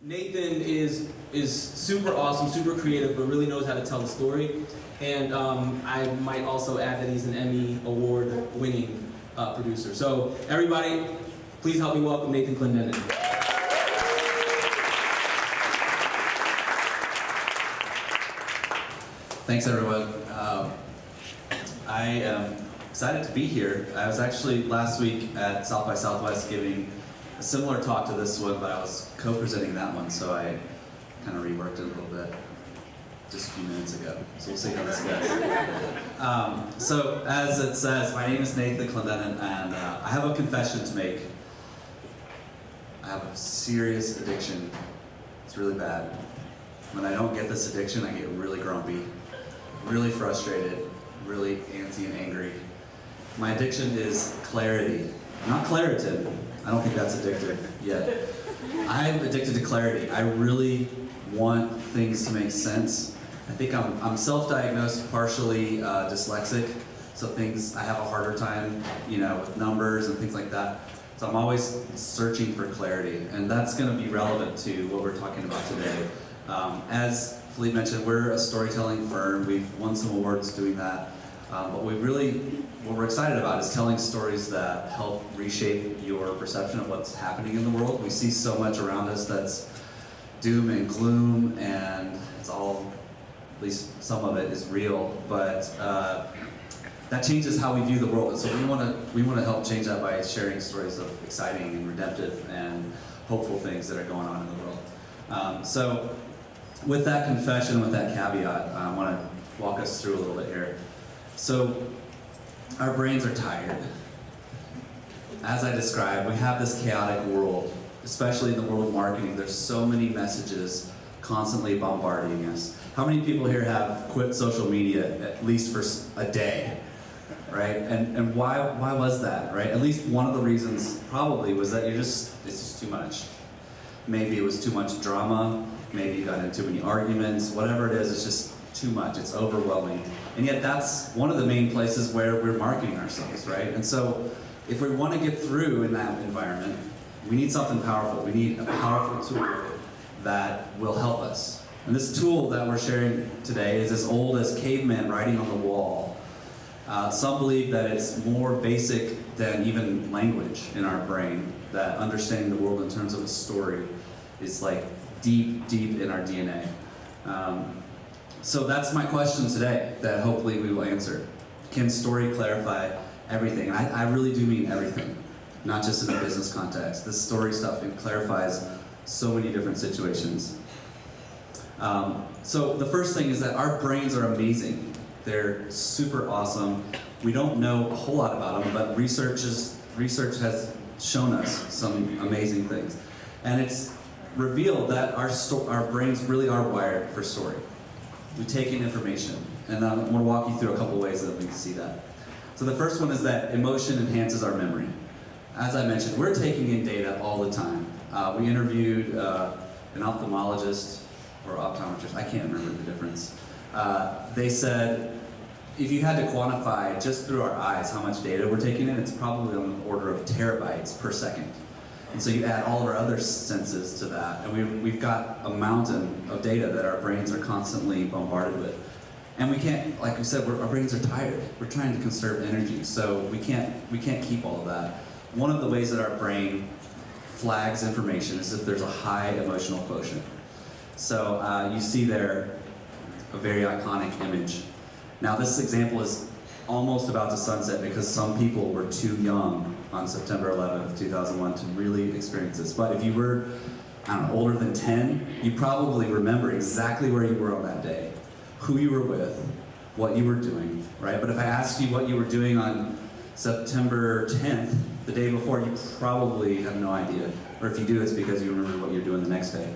Nathan is super awesome, super creative, but really knows how to tell a story. And I might also add that he's an Emmy award-winning producer. So everybody, please help me welcome Nathan Clendenin. Thanks, everyone. I am excited to be here. I was actually last week at South by Southwest giving a similar talk to this one, but I was co-presenting that one, so I kind of reworked it a little bit just a few minutes ago. So we'll see how this goes. So as it says, my name is Nathan Clendenin, and I have a confession to make. I have a serious addiction. It's really bad. When I don't get this addiction, I get really grumpy, really frustrated, really antsy and angry. My addiction is clarity, not Claritin. I don't think that's addictive yet. I'm addicted to clarity. I really want things to make sense. I think I'm self-diagnosed, partially dyslexic, so I have a harder time, with numbers and things like that. So I'm always searching for clarity, and that's going to be relevant to what we're talking about today. As Philippe mentioned, we're a storytelling firm. We've won some awards doing that. But what we're excited about is telling stories that help reshape your perception of what's happening in the world. We see so much around us that's doom and gloom, and it's all, at least some of it, is real. But that changes how we view the world. And so we want to help change that by sharing stories of exciting and redemptive and hopeful things that are going on in the world. So with that confession, with that caveat, I want to walk us through a little bit here. So our brains are tired. As I described, we have this chaotic world, especially in the world of marketing. There's so many messages constantly bombarding us. How many people here have quit social media at least for a day, right? And why was that, right? At least one of the reasons probably was that it's just too much. Maybe it was too much drama, maybe you got into too many arguments, whatever it is, it's just too much, it's overwhelming. And yet that's one of the main places where we're marketing ourselves, right? And so if we want to get through in that environment, we need something powerful. We need a powerful tool that will help us. And this tool that we're sharing today is as old as cavemen writing on the wall. Some believe that it's more basic than even language in our brain, that understanding the world in terms of a story is like deep, deep in our DNA. So that's my question today that hopefully we will answer. Can story clarify everything? And I really do mean everything, not just in a business context. This story stuff, it clarifies so many different situations. So the first thing is that our brains are amazing. They're super awesome. We don't know a whole lot about them, but research has shown us some amazing things. And it's revealed that our brains really are wired for story. We take in information, and I'm going to walk you through a couple ways that we can see that. So the first one is that emotion enhances our memory. As I mentioned, we're taking in data all the time. We interviewed an ophthalmologist or optometrist, I can't remember the difference. They said if you had to quantify just through our eyes how much data we're taking in, it's probably on the order of terabytes per second. And so you add all of our other senses to that, and we've got a mountain of data that our brains are constantly bombarded with. And we can't, like we said, our brains are tired. We're trying to conserve energy, so we can't keep all of that. One of the ways that our brain flags information is if there's a high emotional quotient. So you see there a very iconic image. Now this example is almost about to sunset because some people were too young on September 11th, 2001 to really experience this. But if you were, older than 10, you probably remember exactly where you were on that day, who you were with, what you were doing, right? But if I asked you what you were doing on September 10th, the day before, you probably have no idea. Or if you do, it's because you remember what you're doing the next day.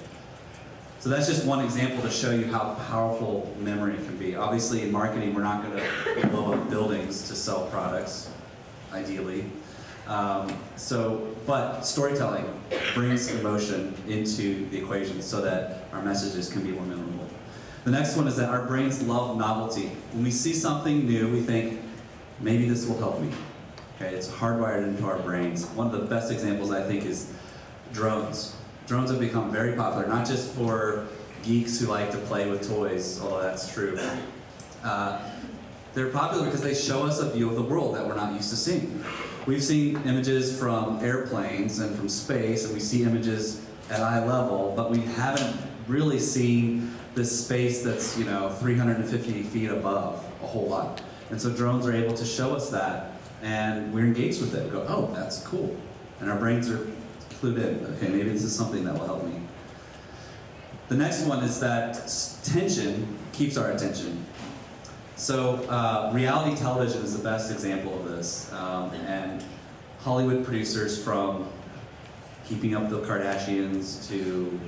So that's just one example to show you how powerful memory can be. Obviously in marketing, we're not going to blow up buildings to sell products, ideally. But storytelling brings emotion into the equation so that our messages can be more memorable. The next one is that our brains love novelty. When we see something new, we think, maybe this will help me. Okay, it's hardwired into our brains. One of the best examples, I think, is drones. drones have become very popular, not just for geeks who like to play with toys, although that's true. They're popular because they show us a view of the world that we're not used to seeing. We've seen images from airplanes and from space, and we see images at eye level, but we haven't really seen this space that's 350 feet above a whole lot. And so drones are able to show us that, and we're engaged with it. We go, oh, that's cool. And our brains are clued in. Okay, maybe this is something that will help me. The next one is that tension keeps our attention. So reality television is the best example of this. And Hollywood producers, from Keeping Up with the Kardashians to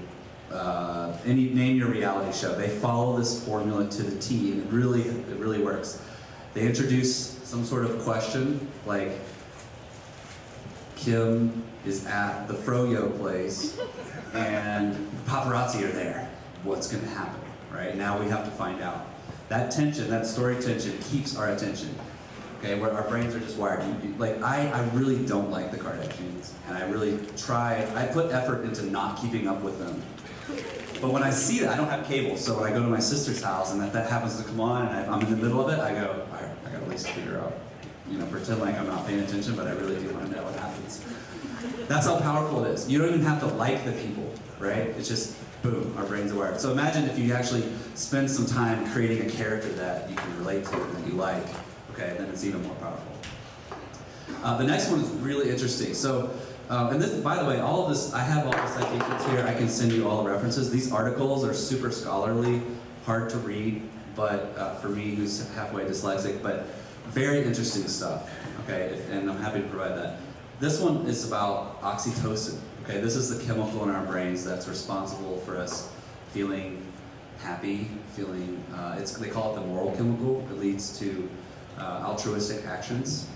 name your reality show, they follow this formula to the T, and it really works. They introduce some sort of question, like Kim is at the Froyo place and the paparazzi are there. What's going to happen, right? Now we have to find out. That tension, that story tension, keeps our attention. Okay, where our brains are just wired. Like, I really don't like the Kardashians, and I really try. I put effort into not keeping up with them. But when I see that, I don't have cable, so when I go to my sister's house and that happens to come on, and I'm in the middle of it, I go, I gotta at least figure out, pretend like I'm not paying attention, but I really do want to know what happens. That's how powerful it is. You don't even have to like the people, right? It's just, boom, our brains are wired. So imagine if you actually spend some time creating a character that you can relate to and that you like, okay, then it's even more powerful. The next one is really interesting. So, and this, by the way, all of this, I have all the citations here. I can send you all the references. These articles are super scholarly, hard to read, but for me, who's halfway dyslexic, but very interesting stuff, okay, and I'm happy to provide that. This one is about oxytocin. Okay, this is the chemical in our brains that's responsible for us feeling happy, they call it the moral chemical. It leads to altruistic actions.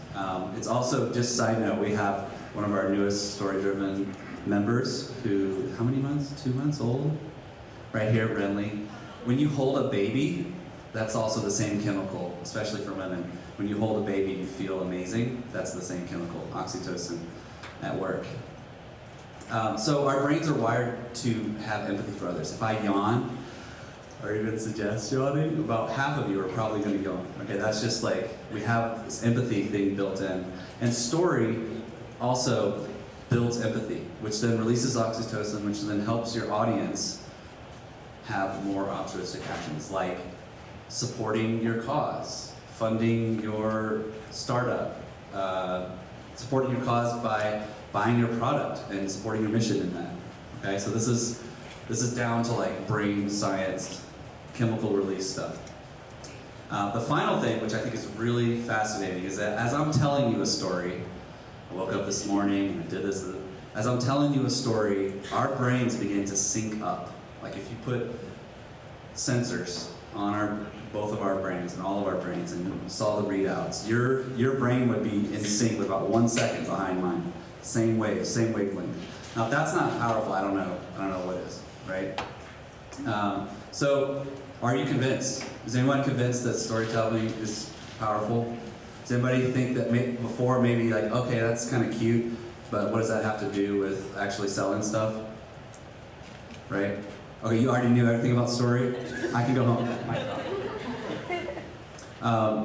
It's also, just side note, we have one of our newest StoryDriven members who, how many months? 2 months old? Right here, Renly. When you hold a baby, that's also the same chemical, especially for women. When you hold a baby, you feel amazing. That's the same chemical, oxytocin, at work. So our brains are wired to have empathy for others. If I yawn, or even suggest yawning, about half of you are probably going to yawn. Okay, that's just like, we have this empathy thing built in. And story also builds empathy, which then releases oxytocin, which then helps your audience have more altruistic actions, like supporting your cause, funding your startup, supporting your cause by buying your product and supporting your mission in that. Okay, so this is down to like brain science, chemical release stuff. The final thing, which I think is really fascinating, is that as I'm telling you a story, I woke up this morning, I did this, as I'm telling you a story, our brains begin to sync up. Like if you put sensors on both of our brains and all of our brains and you saw the readouts, your brain would be in sync with about 1 second behind mine. Same wave, same wavelength. Now if that's not powerful, I don't know what is, right? So, are you convinced? Is anyone convinced that storytelling is powerful? Does anybody think that before maybe like, okay, that's kind of cute, but what does that have to do with actually selling stuff? Right? Okay, you already knew everything about story? I can go home.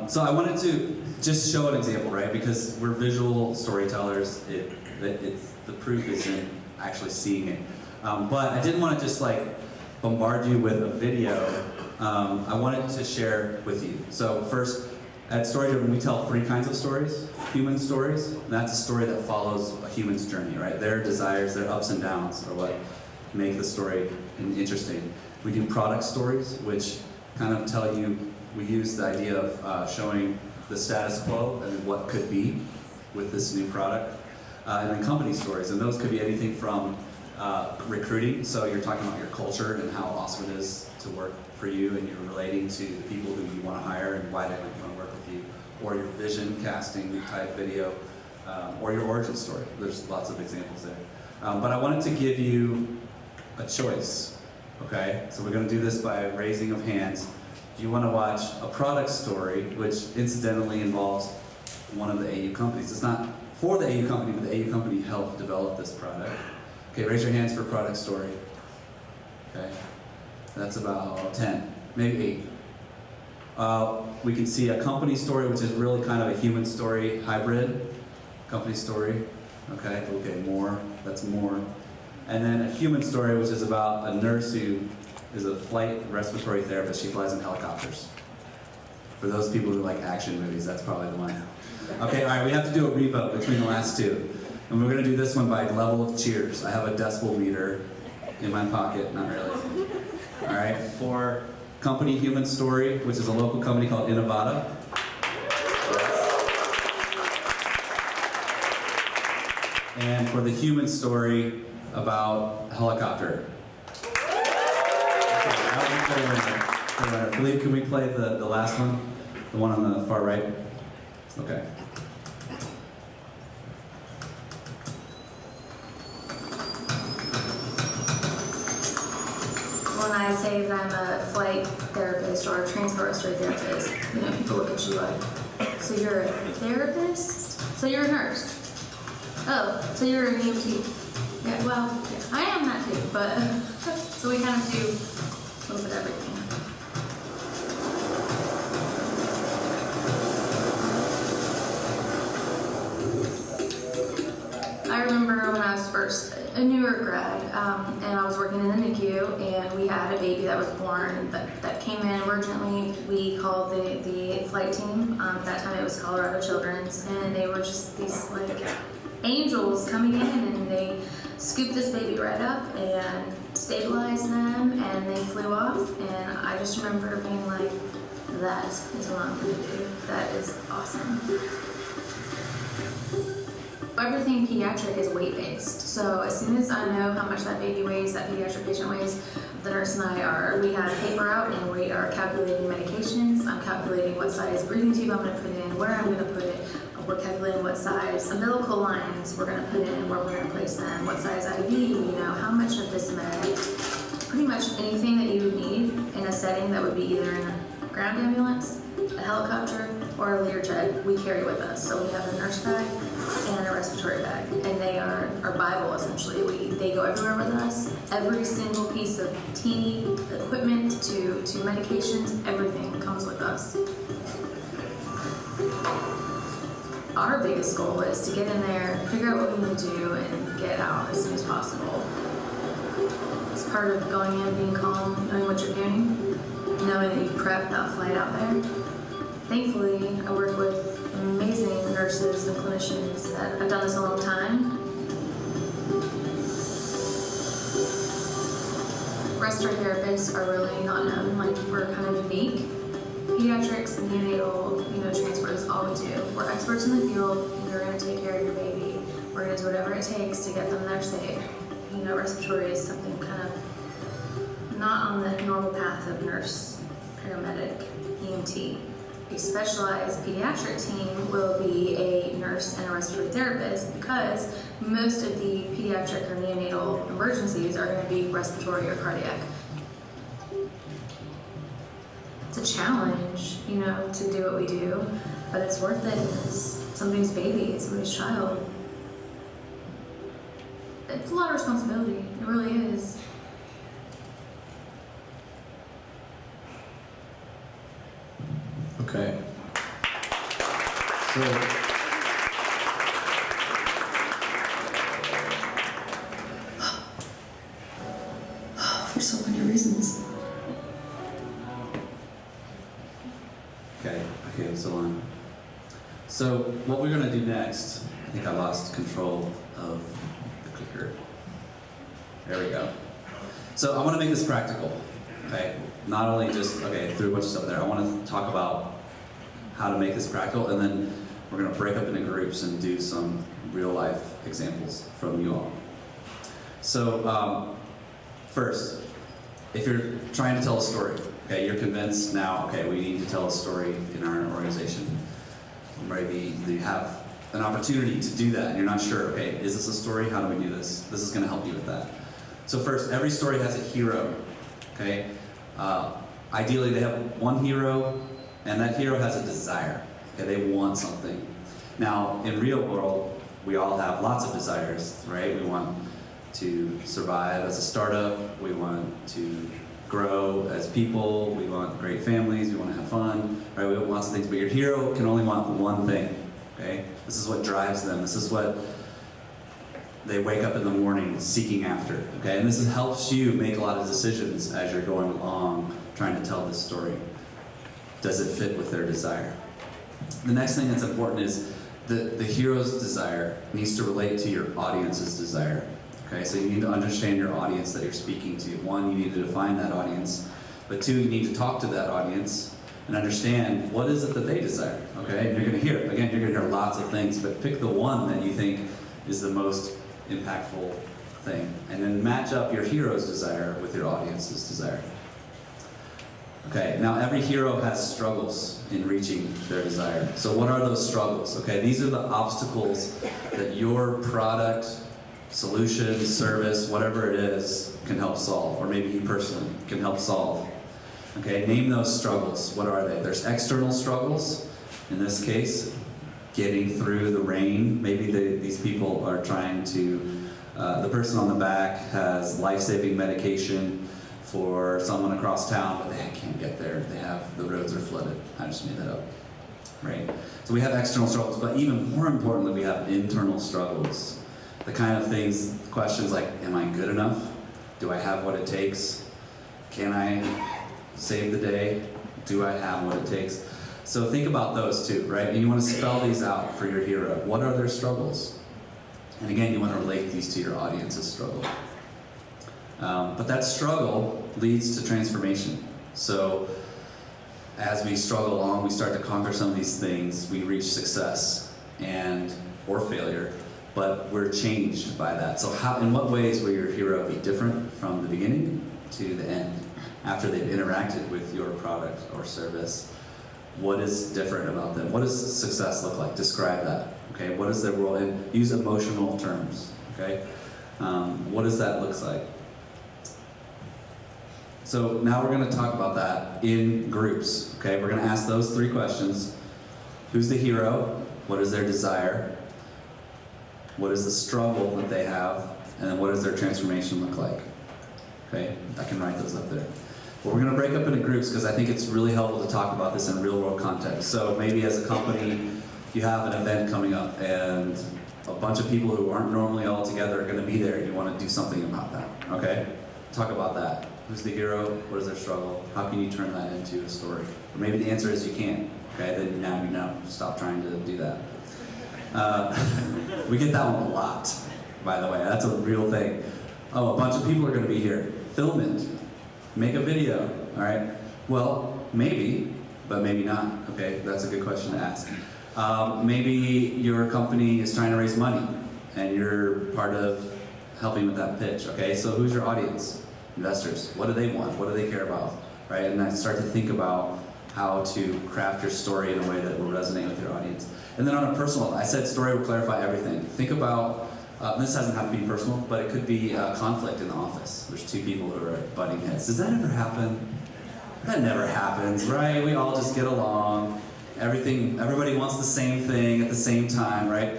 So I wanted to just show an example, right? Because we're visual storytellers. The proof is in actually seeing it. But I didn't want to just like bombard you with a video. I wanted to share with you. So first, at StoryDriven, we tell 3 kinds of stories. Human stories, and that's a story that follows a human's journey, right? Their desires, their ups and downs are what make the story interesting. We do product stories, which kind of tell you, we use the idea of showing the status quo and what could be with this new product. And then company stories, and those could be anything from recruiting, so you're talking about your culture and how awesome it is to work for you, and you're relating to the people who you want to hire and why they might want to work with you, or your vision casting type video, or your origin story. There's lots of examples there. But I wanted to give you a choice, okay? So we're going to do this by raising of hands. Do you want to watch a product story, which incidentally involves one of the AU companies? It's not for the AU company, but the AU company helped develop this product. Okay, raise your hands for product story. Okay, that's about 10, maybe 8. We can see a company story, which is really kind of a human story hybrid. Company story, okay, more, that's more. And then a human story, which is about a nurse who is a flight respiratory therapist. She flies in helicopters. For those people who like action movies, that's probably the one. Okay, all right, we have to do a revote between the last two. And we're gonna do this one by level of cheers. I have a decibel meter in my pocket, not really. All right, for company human story, which is a local company called Innovata. And for the human story about helicopter. Okay, Philippe, can we play the last one? The one on the far right? Okay. When I say that I'm a flight therapist or a transfer respiratory therapist, you know, people look at you like, so you're a therapist? So you're a nurse? Oh, so you're an EMT? Yeah, well, yeah, I am that too, but so we kind of do a little bit of everything. I remember when I was first a newer grad, and I was working in the NICU, and we had a baby that was born that came in emergently. We called the flight team. At that time, it was Colorado Children's, and they were just these like angels coming in, and they scooped this baby right up and stabilized them, and they flew off. And I just remember being like, that is what I'm going to do. That is awesome. Everything pediatric is weight-based. So as soon as I know how much that baby weighs, that pediatric patient weighs, the nurse and I we have paper out and we are calculating medications. I'm calculating what size breathing tube I'm going to put in, where I'm going to put it. We're calculating what size umbilical lines we're going to put in, where we're going to place them, what size IV, you know, how much of this med. Pretty much anything that you would need in a setting that would be either in a ground ambulance, a helicopter, or a Learjet, we carry with us. So we have a nurse bag and a respiratory bag, and they are our Bible essentially. They go everywhere with us. Every single piece of teeny equipment to medications, everything comes with us. Our biggest goal is to get in there, figure out what we need to do, and get out as soon as possible. It's part of going in, being calm, knowing what you're doing, knowing that you prep that flight out there. Thankfully, I work with amazing nurses and clinicians that have done this a long time. Respiratory therapists are really not known, like we're kind of unique. Pediatrics and neonatal, transfer is all we do. We're experts in the field. We're going to take care of your baby. We're going to do whatever it takes to get them there safe. Respiratory is something kind of not on the normal path of nurse, paramedic, EMT. A specialized pediatric team will be a nurse and a respiratory therapist because most of the pediatric or neonatal emergencies are going to be respiratory or cardiac. It's a challenge, to do what we do, but it's worth it. It's somebody's baby, it's somebody's child. It's a lot of responsibility, it really is. Okay. So, for so many reasons. Okay, I'm still on. So what we're gonna do next, I think I lost control of the clicker. There we go. So I wanna make this practical, okay? Not only just, threw a bunch of stuff there, I wanna talk about how to make this practical, and then we're gonna break up into groups and do some real life examples from you all. So first, if you're trying to tell a story, you're convinced now, we need to tell a story in our organization. Maybe you have an opportunity to do that and you're not sure, is this a story? How do we do this? This is gonna help you with that. So first, every story has a hero, Ideally they have one hero and that hero has a desire, They want something. Now, in real world, we all have lots of desires, right? We want to survive as a startup. We want to grow as people. We want great families. We want to have fun. Right? We want lots of things. But your hero can only want one thing. Okay? This is what drives them. This is what they wake up in the morning seeking after. Okay? And this helps you make a lot of decisions as you're going along trying to tell this story. Does it fit with their desire? The next thing that's important is the hero's desire needs to relate to your audience's desire. Okay, so you need to understand your audience that you're speaking to. One, you need to define that audience. But two, you need to talk to that audience and understand what is it that they desire. Okay, and you're going to hear, again, you're going to hear lots of things, but pick the one that you think is the most impactful thing. And then match up your hero's desire with your audience's desire. Okay, now every hero has struggles in reaching their desire. So what are those struggles? Okay, these are the obstacles that your product, solution, service, whatever it is, can help solve, or maybe you personally can help solve. Okay, name those struggles. What are they? There's external struggles. In this case, getting through the rain. Maybe these people are trying to, the person on the back has life-saving medication for someone across town, but they can't get there. The roads are flooded. I just made that up, right? So we have external struggles, but even more importantly, we have internal struggles. The kind of things, questions like, am I good enough? Do I have what it takes? Can I save the day? Do I have what it takes? So think about those two, right? And you want to spell these out for your hero. What are their struggles? And again, you want to relate these to your audience's struggle. But that struggle leads to transformation. So as we struggle along, we start to conquer some of these things, we reach success or failure. But we're changed by that. So in what ways will your hero be different from the beginning to the end? After they've interacted with your product or service, what is different about them? What does success look like? Describe that. Okay, what is their role? And use emotional terms. Okay, what does that look like? So now we're going to talk about that in groups. Okay, we're going to ask those three questions. Who's the hero? What is their desire? What is the struggle that they have? And then what does their transformation look like? Okay, I can write those up there. But we're going to break up into groups because I think it's really helpful to talk about this in real world context. So maybe as a company, you have an event coming up and a bunch of people who aren't normally all together are going to be there and you want to do something about that. Okay? Talk about that. Who's the hero? What is their struggle? How can you turn that into a story? Or maybe the answer is you can't. Okay, then now you know. Stop trying to do that. We get that one a lot, by the way. That's a real thing. Oh, a bunch of people are going to be here. Film it. Make a video. All right? Well, maybe, but maybe not. Okay, that's a good question to ask. Maybe your company is trying to raise money, and you're part of helping with that pitch. Okay, so who's your audience? Investors. What do they want? What do they care about? Right? And then start to think about how to craft your story in a way that will resonate with your audience. And then on a personal, I said story will clarify everything. Think about, this doesn't have to be personal, but it could be conflict in the office. There's two people who are butting heads. Does that ever happen? That never happens, right? We all just get along. Everybody wants the same thing at the same time, right?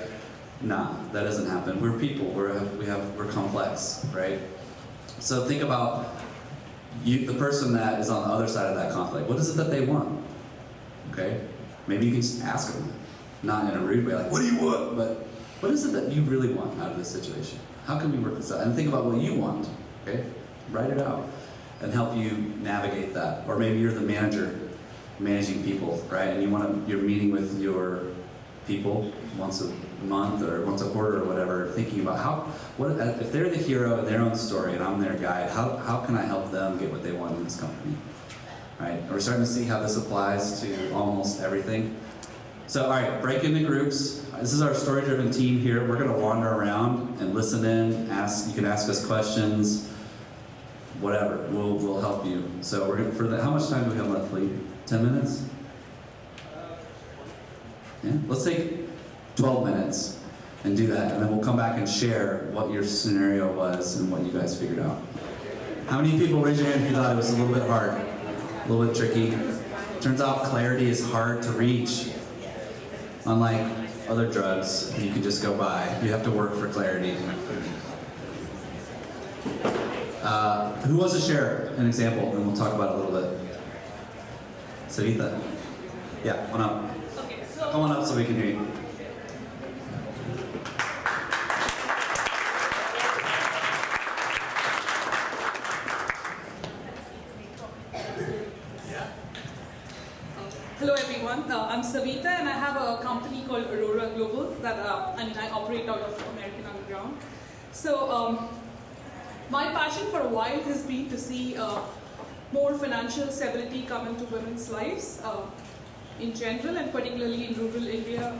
Nah, that doesn't happen. We're people, we're complex, right? So think about the person that is on the other side of that conflict. What is it that they want? Okay? Maybe you can just ask them. Not in a rude way, like, what do you want? But what is it that you really want out of this situation? How can we work this out? And think about what you want, okay? Write it out and help you navigate that. Or maybe you're the manager managing people, right? And you're meeting with your people once a month or once a quarter or whatever, thinking about if they're the hero in their own story and I'm their guide, how can I help them get what they want in this company, right? And we're starting to see how this applies to almost everything. So, all right, break into groups. This is our StoryDriven team here. We're going to wander around and listen in. You can ask us questions, whatever. We'll help you. So, how much time do we have left, Lee? 10 minutes? Yeah, let's take 12 minutes and do that, and then we'll come back and share what your scenario was and what you guys figured out. How many people raise your hand if you thought it was a little bit hard, a little bit tricky? Turns out clarity is hard to reach. Unlike other drugs, you can just go buy. You have to work for clarity. Who wants to share an example, and we'll talk about it a little bit. Savita. Yeah, come on up. Okay, so Come on up so we can hear you. hello everyone. I'm Savita, and I have a company called Aurora Global that I operate out of American Underground. So my passion for a while has been to see more financial stability come into women's lives in general, and particularly in rural India,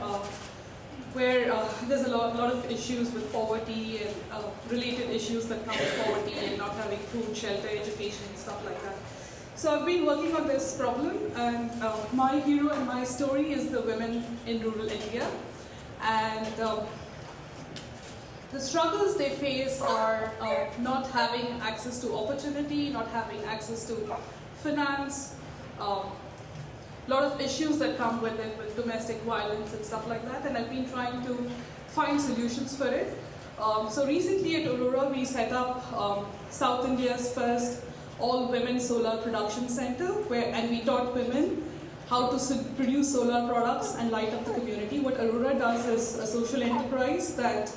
where there's a lot of issues with poverty and related issues that come with poverty and not having food, shelter, education, and stuff like that. So I've been working on this problem, and my hero and my story is the women in rural India. And the struggles they face are not having access to opportunity, not having access to finance, a lot of issues that come with it, with domestic violence and stuff like that, and I've been trying to find solutions for it. So recently at Aurora, we set up South India's first all-women solar production center, and we taught women how to produce solar products and light up the community. What Aurora does is a social enterprise that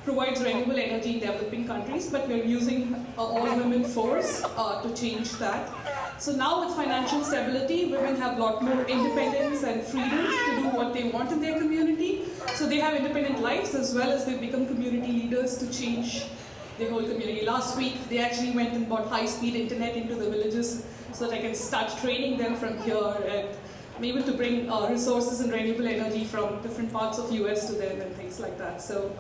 provides renewable energy in developing countries, but we're using all-women force to change that. So now with financial stability, women have a lot more independence and freedom to do what they want in their community. So they have independent lives, as well as they become community leaders to change the whole community. Last week, they actually went and bought high-speed internet into the villages so that I can start training them from here, and I'm able to bring resources and renewable energy from different parts of US to them and things like that. So,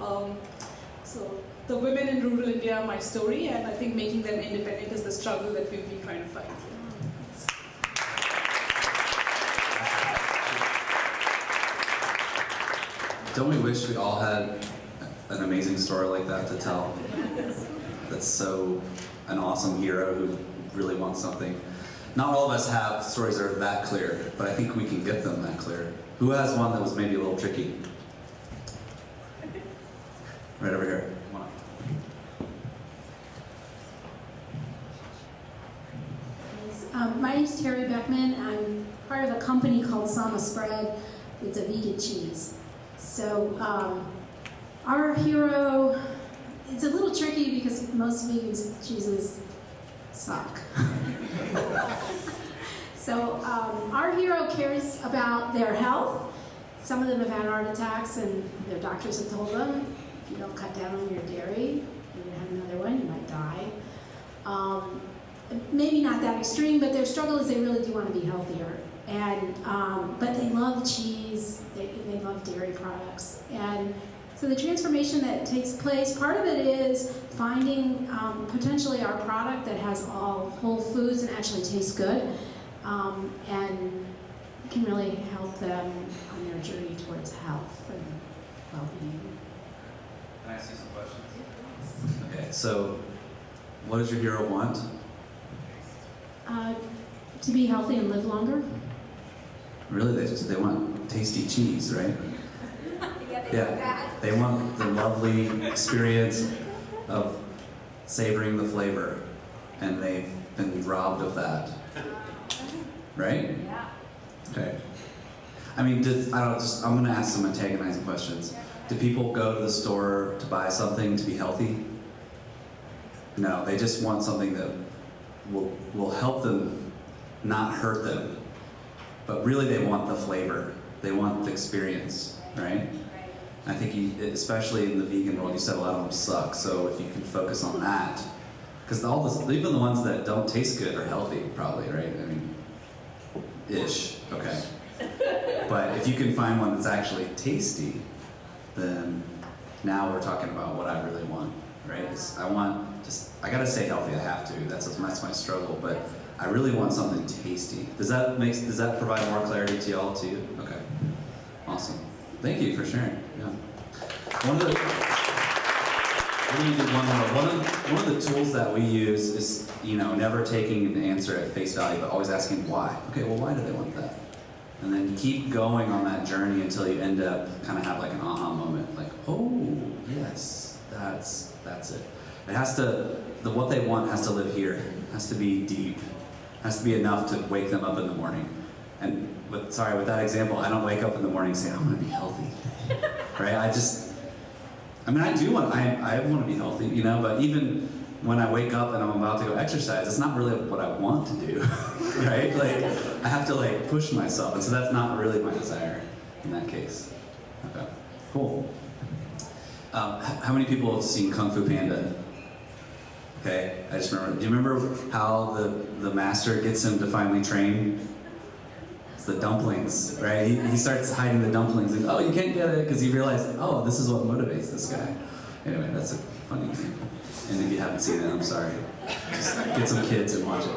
so the women in rural India are my story, and I think making them independent is the struggle that we've been trying to fight. Don't we wish we all had an amazing story like that to tell? That's so an awesome hero who really wants something. Not all of us have stories that are that clear, but I think we can get them that clear. Who has one that was maybe a little tricky? Right over here. Come on up. My name is Terry Beckman. I'm part of a company called Sama Spread. It's a vegan cheese. So our hero, it's a little tricky because most vegan cheeses suck. So our hero cares about their health. Some of them have had heart attacks, and their doctors have told them, if you don't cut down on your dairy, you're going to have another one, you might die. Maybe not that extreme, but their struggle is they really do want to be healthier. And but they love cheese, they love dairy products. And so the transformation that takes place, part of it is finding potentially our product that has all whole foods and actually tastes good, and can really help them on their journey towards health and well-being. Can I ask you some questions? Okay, so what does your hero want? To be healthy and live longer. Really, they want tasty cheese, right? Yeah, they want the lovely experience of savoring the flavor, and they've been robbed of that, right? Yeah. Okay. I mean, I'm going to ask some antagonizing questions. Do people go to the store to buy something to be healthy? No, they just want something that will help them, not hurt them. But really, they want the flavor. They want the experience, right? I think, especially in the vegan world, you said a lot of them suck. So if you can focus on that, because even the ones that don't taste good are healthy, probably, right? I mean, ish. Okay. But if you can find one that's actually tasty, then now we're talking about what I really want, right? I gotta stay healthy. I have to. That's my struggle. But I really want something tasty. Does that provide more clarity to y'all too? Okay, awesome. Thank you for sharing. Yeah. One of the tools that we use is, never taking an answer at face value, but always asking why. Okay, well, why do they want that? And then keep going on that journey until you end up kind of have like an aha moment, like, oh, yes, that's it. It has to what they want has to live here, has to be deep, has to be enough to wake them up in the morning. And with that example, I don't wake up in the morning saying, I want to be healthy, right? I do want to be healthy, you know, but even when I wake up and I'm about to go exercise, it's not really what I want to do, right? Like, I have to like push myself, and so that's not really my desire in that case. Okay, cool. How many people have seen Kung Fu Panda? Okay, I just remember. Do you remember how the master gets him to finally train? It's the dumplings, right? He starts hiding the dumplings, and oh, you can't get it, because he realized, oh, this is what motivates this guy. Anyway, that's a funny example. And if you haven't seen it, I'm sorry. Just get some kids and watch it.